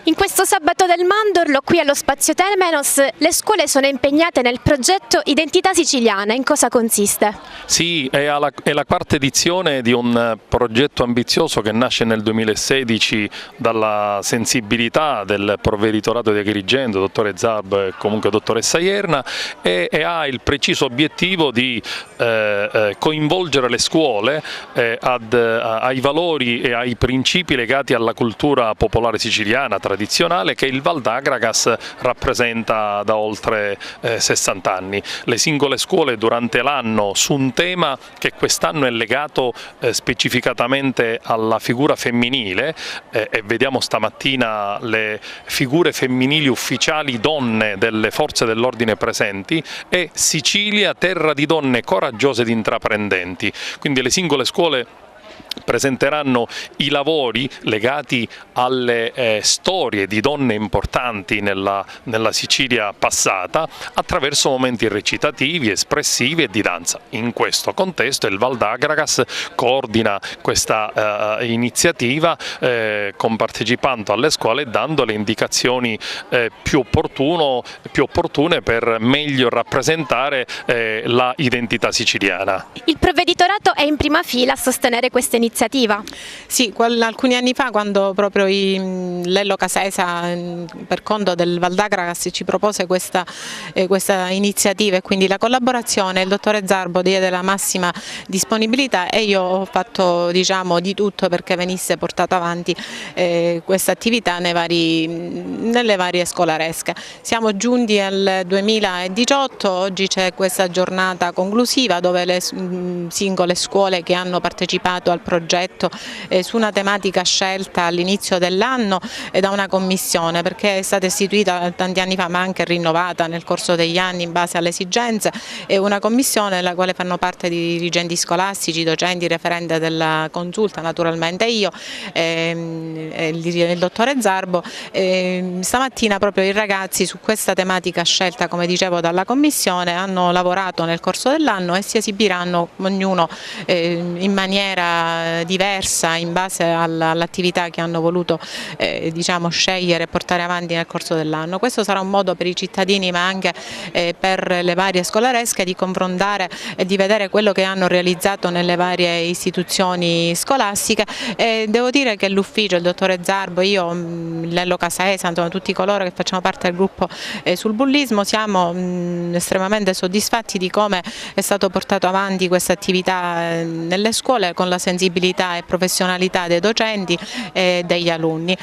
In questo sabato del Mandorlo, qui allo Spazio Temenos, le scuole sono impegnate nel progetto Identità Siciliana. In cosa consiste? Sì, è la quarta edizione di un progetto ambizioso che nasce nel 2016 dalla sensibilità del provveditorato di Agrigento, dottore Zarbo e comunque dottoressa Ierna, e ha il preciso obiettivo di coinvolgere le scuole ai valori e ai principi legati alla cultura popolare siciliana tradizionale che il Val d'Agragas rappresenta da oltre 60 anni. Le singole scuole durante l'anno su un tema che quest'anno è legato specificatamente alla figura femminile e vediamo stamattina le figure femminili ufficiali donne delle forze dell'ordine presenti, è Sicilia, terra di donne coraggiose ed intraprendenti. Quindi le singole scuole presenteranno i lavori legati alle storie di donne importanti nella Sicilia passata attraverso momenti recitativi, espressivi e di danza. In questo contesto il Val d'Agragas coordina questa iniziativa compartecipando alle scuole e dando le indicazioni più opportune per meglio rappresentare la identità siciliana. Il provveditorato è in prima fila a sostenere questa iniziativa. Sì, alcuni anni fa, quando proprio Lello Casesa per conto del Val d'Agragas ci propose questa iniziativa e quindi la collaborazione, il dottore Zarbo diede la massima disponibilità e io ho fatto di tutto perché venisse portata avanti questa attività nelle varie scolaresche. Siamo giunti al 2018, oggi c'è questa giornata conclusiva dove le singole scuole che hanno partecipato al progetto su una tematica scelta all'inizio dell'anno da una commissione, perché è stata istituita tanti anni fa ma anche rinnovata nel corso degli anni in base alle esigenze, è una commissione nella quale fanno parte dirigenti scolastici, docenti, referente della consulta, naturalmente io e il dottore Zarbo. Stamattina proprio i ragazzi su questa tematica scelta, come dicevo, dalla commissione hanno lavorato nel corso dell'anno e si esibiranno ognuno in maniera diversa in base all'attività che hanno voluto scegliere e portare avanti nel corso dell'anno. Questo sarà un modo per i cittadini ma anche per le varie scolaresche di confrontare e di vedere quello che hanno realizzato nelle varie istituzioni scolastiche e devo dire che l'ufficio, il dottore Zarbo, io, Lello Casesa, insomma tutti coloro che facciamo parte del gruppo sul bullismo siamo estremamente soddisfatti di come è stato portato avanti questa attività nelle scuole con la sensibilità e professionalità dei docenti e degli alunni.